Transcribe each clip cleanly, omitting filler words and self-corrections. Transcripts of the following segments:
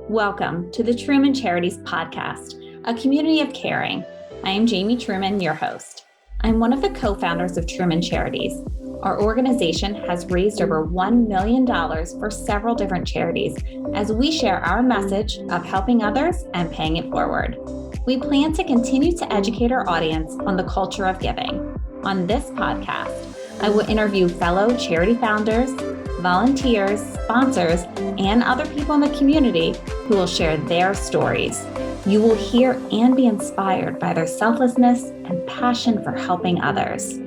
Welcome to the Truman Charities Podcast, a community of caring. I am Jamie Truman, your host. I'm one of the co-founders of Truman Charities. Our organization has raised over $1 million for several different charities as we share our message of helping others and paying it forward. We plan to continue to educate our audience on the culture of giving. On this podcast, I will interview fellow charity founders, volunteers, sponsors, and other people in the community who will share their stories. You will hear and be inspired by their selflessness and passion for helping others.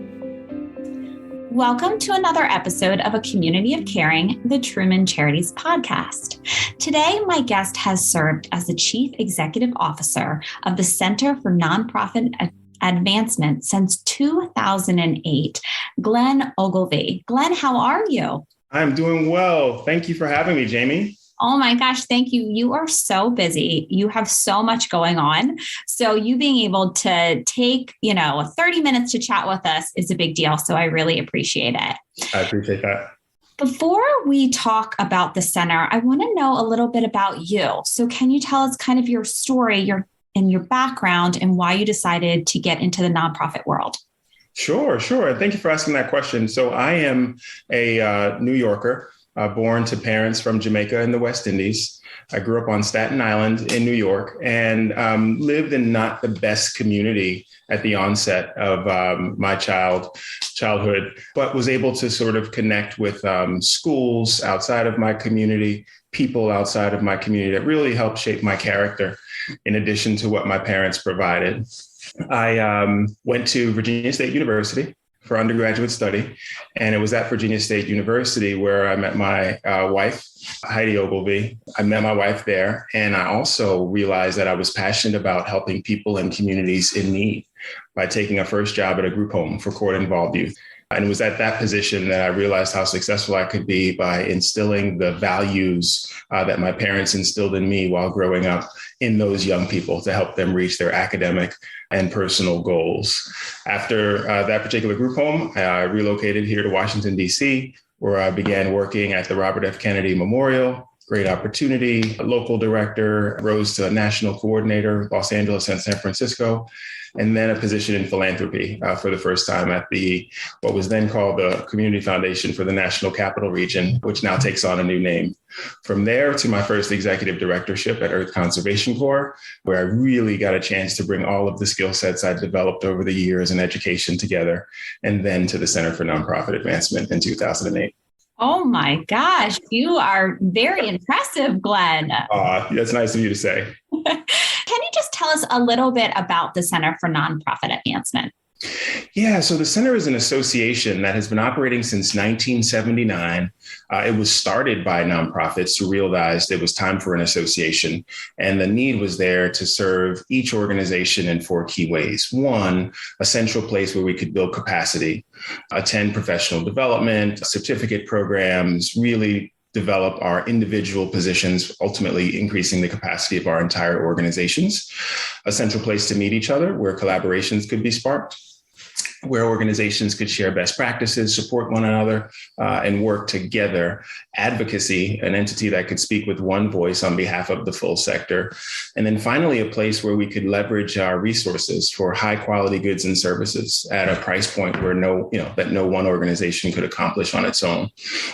Welcome to another episode of A Community of Caring, the Truman Charities Podcast. Today, my guest has served as the Chief Executive Officer of the Center for Nonprofit Advancement since 2008, Glen O'Gilvie. Glen, how are you? I'm doing well. Thank you for having me, Jamie. Oh my gosh, thank you. You are so busy. You have so much going on. So you being able to take, 30 minutes to chat with us is a big deal. So I really appreciate it. I appreciate that. Before we talk about the center, I want to know a little bit about you. So can you tell us kind of your story, your background, and why you decided to get into the nonprofit world? Sure. Thank you for asking that question. So I am a New Yorker, born to parents from Jamaica and the West Indies. I grew up on Staten Island in New York and lived in not the best community at the onset of my childhood, but was able to sort of connect with schools outside of my community, people outside of my community that really helped shape my character in addition to what my parents provided. I went to Virginia State University for undergraduate study, and it was at Virginia State University where I met my wife, Heidi Ogilvie. I met my wife there, and I also realized that I was passionate about helping people and communities in need by taking a first job at a group home for court-involved youth. And it was at that position that I realized how successful I could be by instilling the values that my parents instilled in me while growing up in those young people to help them reach their academic and personal goals. After that particular group home, I relocated here to Washington, D.C., where I began working at the Robert F. Kennedy Memorial. Great opportunity, a local director, rose to a national coordinator, Los Angeles and San Francisco, and then a position in philanthropy for the first time at what was then called the Community Foundation for the National Capital Region, which now takes on a new name. From there to my first executive directorship at Earth Conservation Corps, where I really got a chance to bring all of the skill sets I'd developed over the years in education together, and then to the Center for Nonprofit Advancement in 2008. Oh my gosh, you are very impressive, Glen. That's nice of you to say. Can you just tell us a little bit about the Center for Nonprofit Advancement? Yeah, so the Center is an association that has been operating since 1979. It was started by nonprofits who realized it was time for an association, and the need was there to serve each organization in 4 key ways. 1, a central place where we could build capacity, attend professional development, certificate programs, really develop our individual positions, ultimately increasing the capacity of our entire organizations. A central place to meet each other where collaborations could be sparked, where organizations could share best practices, support one another, and work together. Advocacy, an entity that could speak with one voice on behalf of the full sector. And then finally, a place where we could leverage our resources for high quality goods and services at a price point where that no one organization could accomplish on its own.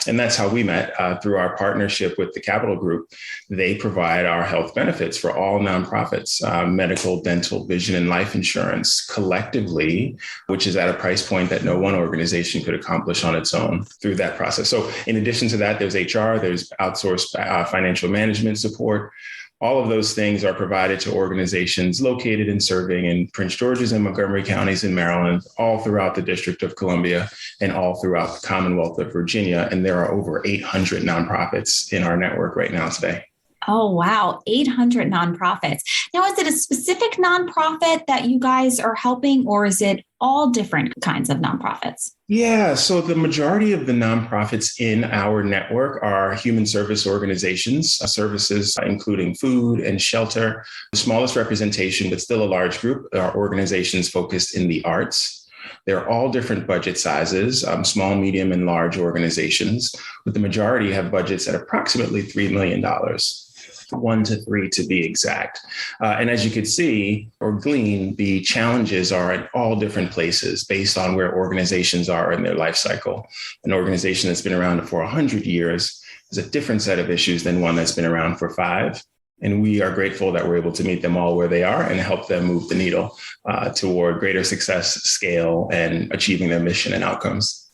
And that's how we met through our partnership with the Capital Group. They provide our health benefits for all nonprofits, medical, dental, vision, and life insurance collectively, which is at a price point that no one organization could accomplish on its own through that process. So in addition to that, there's HR, there's outsourced financial management support. All of those things are provided to organizations located and serving in Prince George's and Montgomery counties in Maryland, all throughout the District of Columbia and all throughout the Commonwealth of Virginia. And there are over 800 nonprofits in our network right now today. Oh, wow. 800 nonprofits. Now, is it a specific nonprofit that you guys are helping, or is it all different kinds of nonprofits? Yeah, so the majority of the nonprofits in our network are human service organizations, services including food and shelter. The smallest representation, but still a large group, are organizations focused in the arts. They're all different budget sizes, small, medium, and large organizations, but the majority have budgets at approximately $3 million. 1 to 3 to be exact. And as you could see or glean, the challenges are at all different places based on where organizations are in their life cycle. An organization that's been around for 100 years is a different set of issues than one that's been around for 5. And we are grateful that we're able to meet them all where they are and help them move the needle toward greater success, scale, and achieving their mission and outcomes.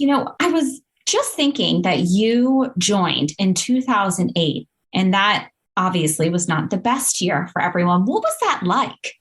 I was just thinking that you joined in 2008, and that obviously was not the best year for everyone. What was that like?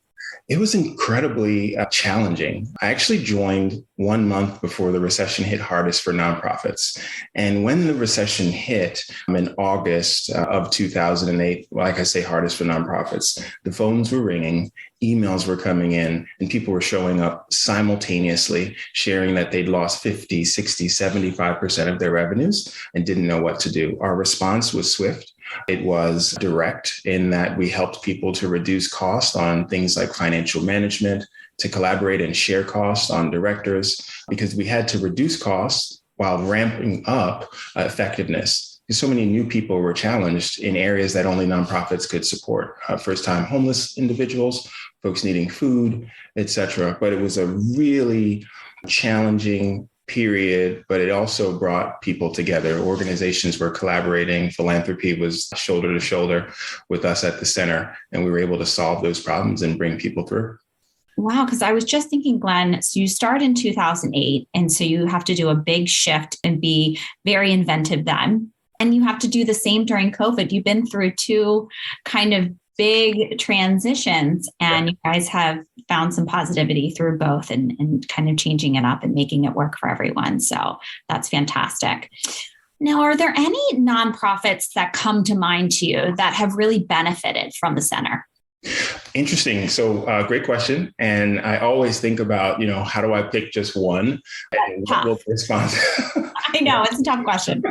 It was incredibly challenging. I actually joined 1 month before the recession hit hardest for nonprofits. And when the recession hit in August of 2008, like I say, hardest for nonprofits, the phones were ringing, emails were coming in, and people were showing up simultaneously, sharing that they'd lost 50, 60, 75% of their revenues and didn't know what to do. Our response was swift. It was direct in that we helped people to reduce cost on things like financial management, to collaborate and share costs on directors, because we had to reduce costs while ramping up effectiveness. Because so many new people were challenged in areas that only nonprofits could support. First-time homeless individuals, folks needing food, et cetera. But it was a really challenging period, but it also brought people together. Organizations were collaborating. Philanthropy was shoulder to shoulder with us at the center, and we were able to solve those problems and bring people through. Wow, because I was just thinking, Glenn, so you start in 2008, and so you have to do a big shift and be very inventive then. And you have to do the same during COVID. You've been through 2 kind of big transitions, and you guys have found some positivity through both and kind of changing it up and making it work for everyone. So that's fantastic. Now, are there any nonprofits that come to mind to you that have really benefited from the center? Interesting. So great question. And I always think about, how do I pick just one? And what will the response? I know, it's a tough question.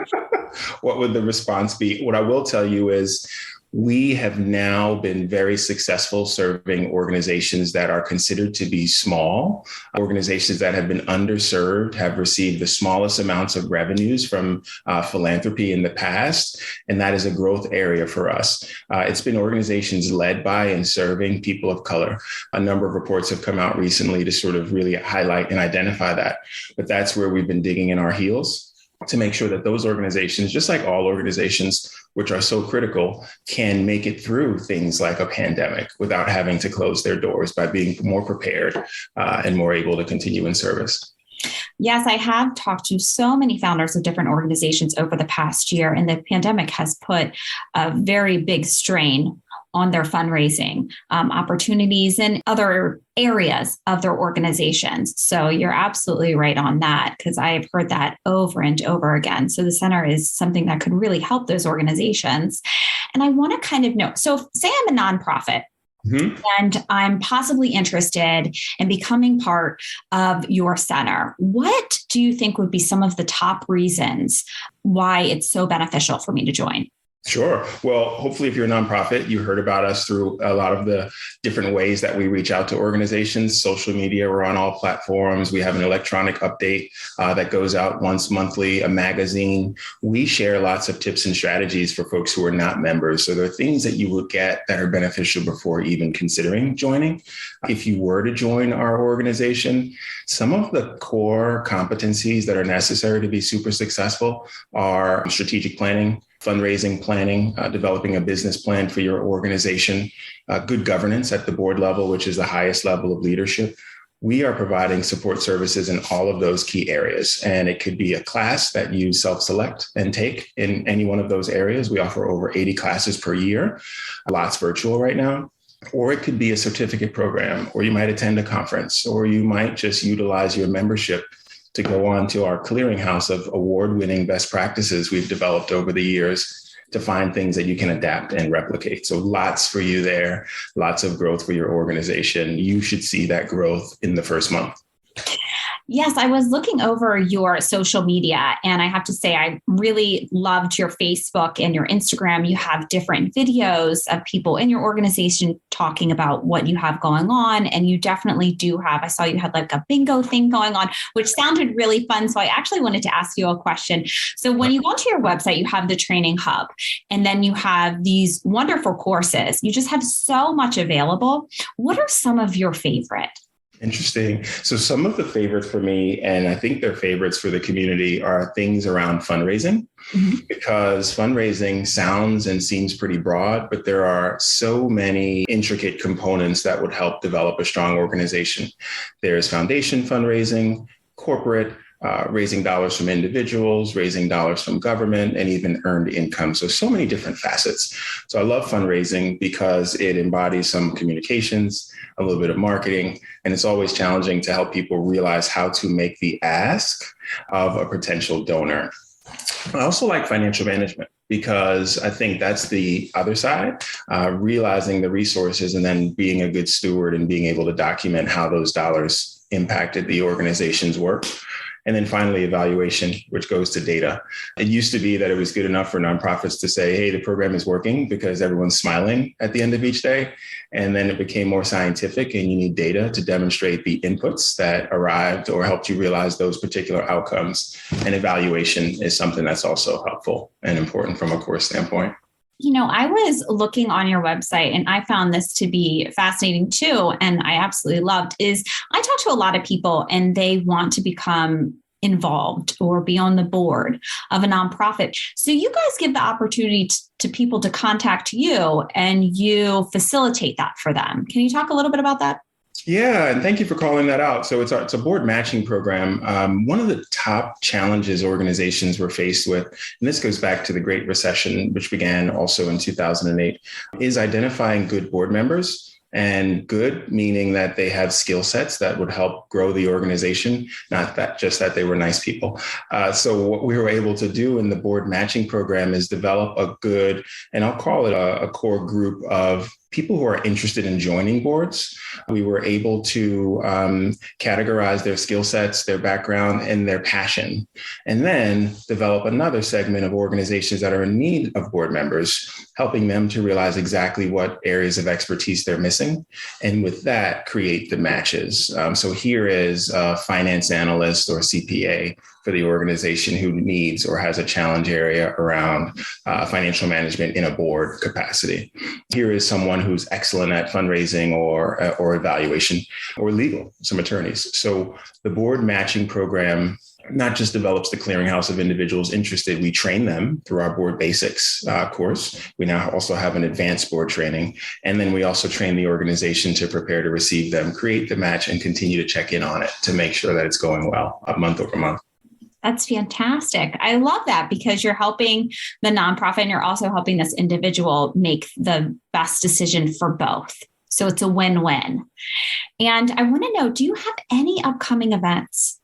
What would the response be? What I will tell you is we have now been very successful serving organizations that are considered to be small, organizations that have been underserved, have received the smallest amounts of revenues from philanthropy in the past. And that is a growth area for us. It's been organizations led by and serving people of color. A number of reports have come out recently to sort of really highlight and identify that. But that's where we've been digging in our heels to make sure that those organizations, just like all organizations, which are so critical, can make it through things like a pandemic without having to close their doors, by being more prepared and more able to continue in service. Yes, I have talked to so many founders of different organizations over the past year, and the pandemic has put a very big strain on their fundraising opportunities and other areas of their organizations. So you're absolutely right on that, because I have heard that over and over again. So the center is something that could really help those organizations. And I want to kind of know, so say I'm a nonprofit. Mm-hmm. And I'm possibly interested in becoming part of your center. What do you think would be some of the top reasons why it's so beneficial for me to join? Sure. Well, hopefully, if you're a nonprofit, you heard about us through a lot of the different ways that we reach out to organizations. Social media, we're on all platforms. We have an electronic update that goes out once monthly, a magazine. We share lots of tips and strategies for folks who are not members. So there are things that you will get that are beneficial before even considering joining. If you were to join our organization, some of the core competencies that are necessary to be super successful are strategic planning, fundraising planning, developing a business plan for your organization, good governance at the board level, which is the highest level of leadership. We are providing support services in all of those key areas. And it could be a class that you self-select and take in any one of those areas. We offer over 80 classes per year, lots virtual right now. Or it could be a certificate program, or you might attend a conference, or you might just utilize your membership to go on to our clearinghouse of award-winning best practices we've developed over the years to find things that you can adapt and replicate. So lots for you there, lots of growth for your organization. You should see that growth in the first month. Yes, I was looking over your social media, and I have to say, I really loved your Facebook and your Instagram. You have different videos of people in your organization talking about what you have going on. And you definitely do have, I saw you had like a bingo thing going on, which sounded really fun. So I actually wanted to ask you a question. So when you go to your website, you have the training hub, and then you have these wonderful courses. You just have so much available. What are some of your favorite? Interesting. So some of the favorites for me, and I think they're favorites for the community, are things around fundraising, because fundraising sounds and seems pretty broad, but there are so many intricate components that would help develop a strong organization. There's foundation fundraising, corporate, raising dollars from individuals, raising dollars from government, and even earned income. So many different facets. So I love fundraising because it embodies some communications, a little bit of marketing, and it's always challenging to help people realize how to make the ask of a potential donor. I also like financial management because I think that's the other side, realizing the resources and then being a good steward and being able to document how those dollars impacted the organization's work. And then finally, evaluation, which goes to data. It used to be that it was good enough for nonprofits to say, hey, the program is working because everyone's smiling at the end of each day. And then it became more scientific, and you need data to demonstrate the inputs that arrived or helped you realize those particular outcomes. And evaluation is something that's also helpful and important from a course standpoint. You know, I was looking on your website and I found this to be fascinating too. And I absolutely loved is I talk to a lot of people and they want to become involved or be on the board of a nonprofit. So you guys give the opportunity to people to contact you and you facilitate that for them. Can you talk a little bit about that? Yeah, and thank you for calling that out. So it's a board matching program. One of the top challenges organizations were faced with, and this goes back to the Great Recession, which began also in 2008, is identifying good board members. And good, meaning that they have skill sets that would help grow the organization, not that just that they were nice people. So what we were able to do in the board matching program is develop a good, and I'll call it a core group of people who are interested in joining boards. We were able to categorize their skill sets, their background, and their passion, and then develop another segment of organizations that are in need of board members, helping them to realize exactly what areas of expertise they're missing. And with that, create the matches. So here is a finance analyst or CPA for the organization who needs or has a challenge area around financial management in a board capacity. Here is someone who's excellent at fundraising or evaluation or legal, some attorneys. So the board matching program not just develops the clearinghouse of individuals interested, we train them through our board basics course. We now also have an advanced board training. And then we also train the organization to prepare to receive them, create the match, and continue to check in on it to make sure that it's going well month over month. That's fantastic. I love that because you're helping the nonprofit and you're also helping this individual make the best decision for both. So it's a win-win. And I want to know, do you have any upcoming events?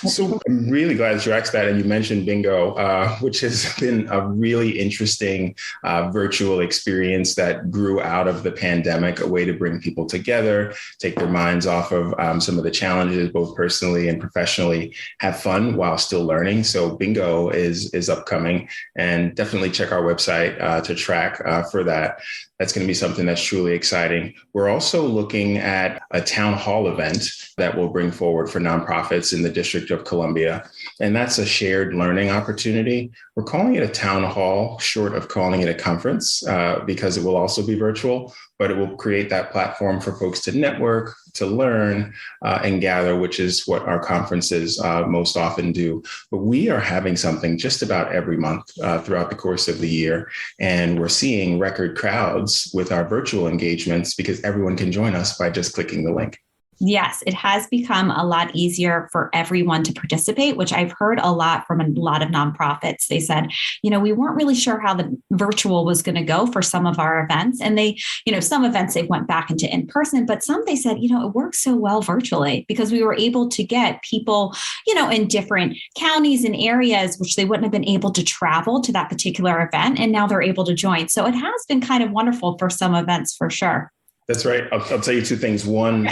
So I'm really glad that you asked that. And you mentioned bingo, which has been a really interesting virtual experience that grew out of the pandemic, a way to bring people together, take their minds off of some of the challenges, both personally and professionally, have fun while still learning. So bingo is upcoming, and definitely check our website to track for that. That's going to be something that's truly exciting. We're also looking at a town hall event that we'll bring forward for nonprofits in the District of Columbia. And that's a shared learning opportunity. We're calling it a town hall, short of calling it a conference, because it will also be virtual, but it will create that platform for folks to network, to learn, and gather, which is what our conferences most often do. But we are having something just about every month throughout the course of the year. And we're seeing record crowds with our virtual engagements because everyone can join us by just clicking the link. Yes, it has become a lot easier for everyone to participate, which I've heard a lot from a lot of nonprofits. They said, we weren't really sure how the virtual was going to go for some of our events. And they, some events they went back into in person, but some they said, it works so well virtually because we were able to get people, in different counties and areas, which they wouldn't have been able to travel to that particular event. And now they're able to join. So it has been kind of wonderful for some events for sure. That's right. I'll tell you two things. One,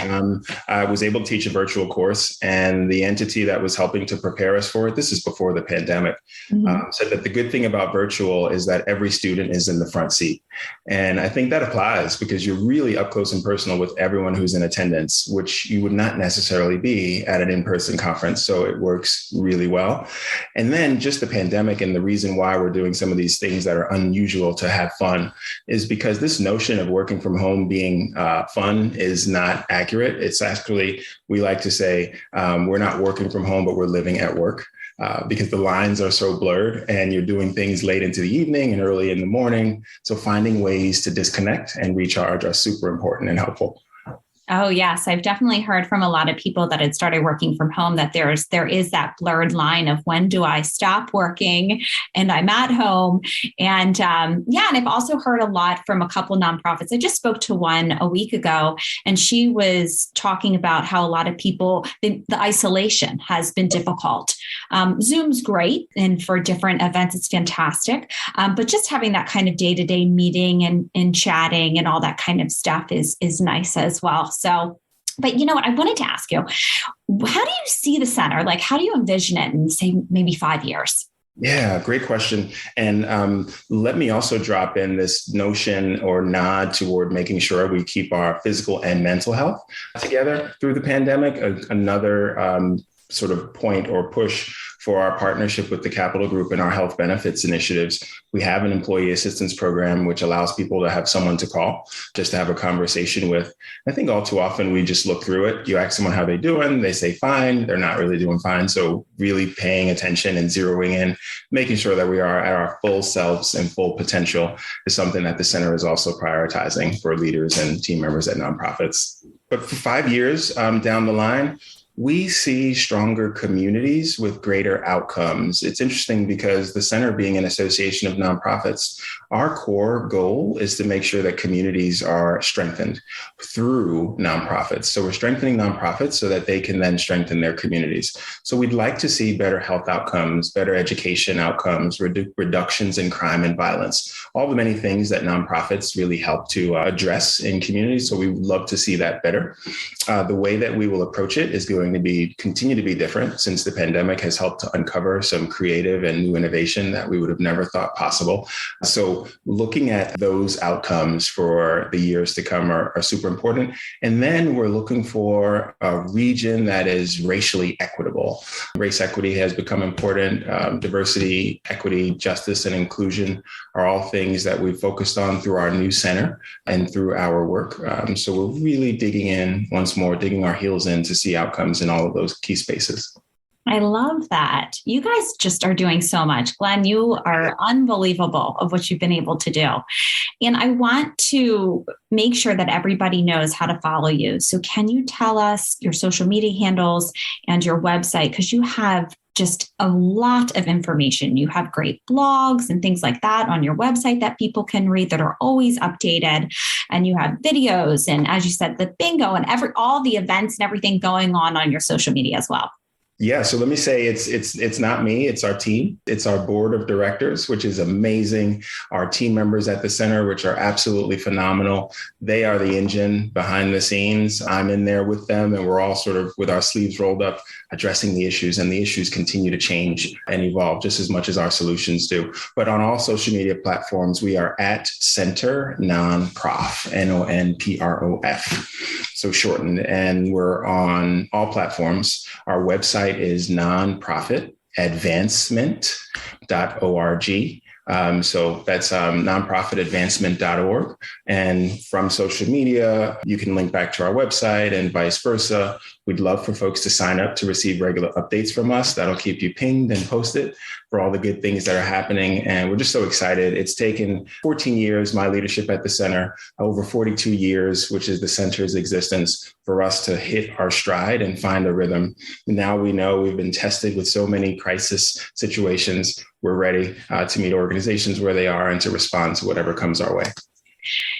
I was able to teach a virtual course, and the entity that was helping to prepare us for it, this is before the pandemic, said that the good thing about virtual is that every student is in the front seat. And I think that applies because you're really up close and personal with everyone who's in attendance, which you would not necessarily be at an in-person conference. So it works really well. And then just the pandemic, and the reason why we're doing some of these things that are unusual to have fun is because this notion of working from home being fun is not accurate. It's actually, we like to say, we're not working from home, but we're living at work. Because the lines are so blurred and you're doing things late into the evening and early in the morning. So finding ways to disconnect and recharge are super important and helpful. Oh, yes. I've definitely heard from a lot of people that had started working from home that there is that blurred line of when do I stop working and I'm at home. And and I've also heard a lot from a couple nonprofits. I just spoke to one a week ago, and she was talking about how a lot of people, the isolation has been difficult. Zoom's great. And for different events, it's fantastic. But just having that kind of day-to-day meeting and chatting and all that kind of stuff is nice as well. So, but you know what, I wanted to ask you, how do you see the center? Like, how do you envision it in, say, maybe 5 years? Yeah, great question. And let me also drop in this notion or nod toward making sure we keep our physical and mental health together through the pandemic. Another sort of point or push for our partnership with the Capital Group and our health benefits initiatives. We have an employee assistance program, which allows people to have someone to call, just to have a conversation with. I think all too often we just look through it. You ask someone how they're doing, they say fine, they're not really doing fine. So really paying attention and zeroing in, making sure that we are at our full selves and full potential is something that the center is also prioritizing for leaders and team members at nonprofits. But for 5 years down the line, we see stronger communities with greater outcomes. It's interesting because the center being an association of nonprofits, our core goal is to make sure that communities are strengthened through nonprofits. So we're strengthening nonprofits so that they can then strengthen their communities. So we'd like to see better health outcomes, better education outcomes, reductions in crime and violence, all the many things that nonprofits really help to address in communities. So we would love to see that better. The way that we will approach it is going to continue to be different, since the pandemic has helped to uncover some creative and new innovation that we would have never thought possible. So looking at those outcomes for the years to come are super important. And then we're looking for a region that is racially equitable. Race equity has become important. Diversity, equity, justice, and inclusion are all things that we've focused on through our new center and through our work. So we're really digging our heels in to see outcomes in all of those key spaces. I love that. You guys just are doing so much. Glen, you are unbelievable of what you've been able to do. And I want to make sure that everybody knows how to follow you. So can you tell us your social media handles and your website? Because you have just a lot of information. You have great blogs and things like that on your website that people can read that are always updated. And you have videos and, as you said, the bingo and all the events and everything going on your social media as well. Yeah. So let me say it's not me, it's our team. It's our board of directors, which is amazing. Our team members at the center, which are absolutely phenomenal. They are the engine behind the scenes. I'm in there with them, and we're all sort of with our sleeves rolled up, addressing the issues, and the issues continue to change and evolve just as much as our solutions do. But on all social media platforms, we are at Center Nonprof, NONPROF. So shortened, and we're on all platforms. Our website is nonprofitadvancement.org. So that's nonprofitadvancement.org. And from social media, you can link back to our website and vice versa. We'd love for folks to sign up to receive regular updates from us. That'll keep you pinged and posted for all the good things that are happening. And we're just so excited. It's taken 14 years, my leadership at the center, over 42 years, which is the center's existence, for us to hit our stride and find a rhythm. Now we know we've been tested with so many crisis situations. We're ready to meet organizations where they are and to respond to whatever comes our way.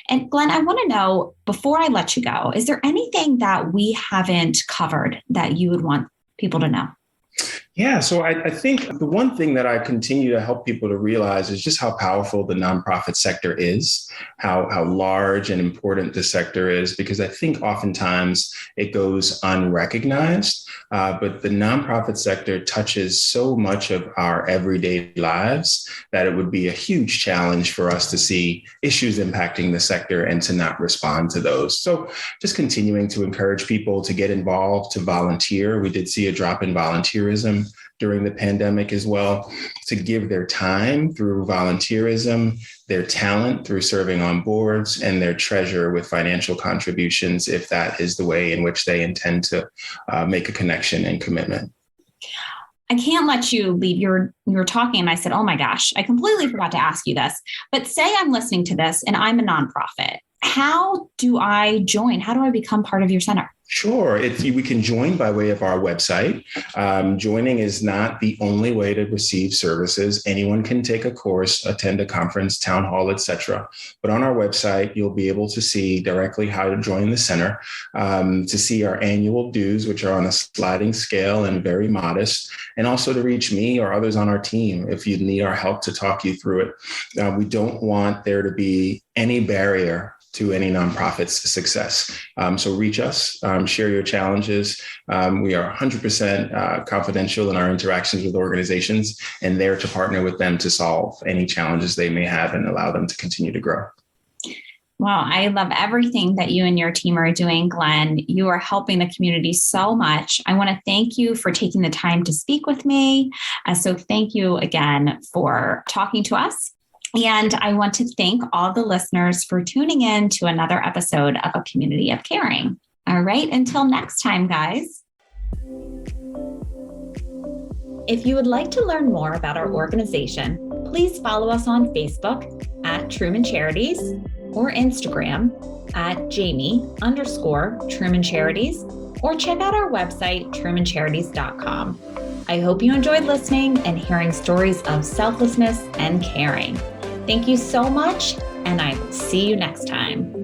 And Glen, I want to know, before I let you go, is there anything that we haven't covered that you would want people to know? Yeah, so I think the one thing that I continue to help people to realize is just how powerful the nonprofit sector is, how large and important the sector is, because I think oftentimes it goes unrecognized. But the nonprofit sector touches so much of our everyday lives that it would be a huge challenge for us to see issues impacting the sector and to not respond to those. So just continuing to encourage people to get involved, to volunteer. We did see a drop in volunteerism during the pandemic as well, to give their time through volunteerism, their talent through serving on boards, and their treasure with financial contributions, if that is the way in which they intend to make a connection and commitment. I can't let you leave. You were talking and I said, oh my gosh, I completely forgot to ask you this. But say I'm listening to this and I'm a nonprofit. How do I join? How do I become part of your center? Sure. We can join by way of our website. Joining is not the only way to receive services. Anyone can take a course, attend a conference, town hall, etc. But on our website, you'll be able to see directly how to join the center, to see our annual dues, which are on a sliding scale and very modest, and also to reach me or others on our team if you need our help to talk you through it. We don't want there to be any barrier to any nonprofit's success. So reach us, share your challenges. We are 100% confidential in our interactions with organizations and there to partner with them to solve any challenges they may have and allow them to continue to grow. Well, I love everything that you and your team are doing, Glenn. You are helping the community so much. I want to thank you for taking the time to speak with me. So thank you again for talking to us. And I want to thank all the listeners for tuning in to another episode of A Community of Caring. All right, until next time, guys. If you would like to learn more about our organization, please follow us on Facebook at Truman Charities or Instagram at Jamie_Truman Charities, or check out our website, trumancharities.com. I hope you enjoyed listening and hearing stories of selflessness and caring. Thank you so much, and I will see you next time.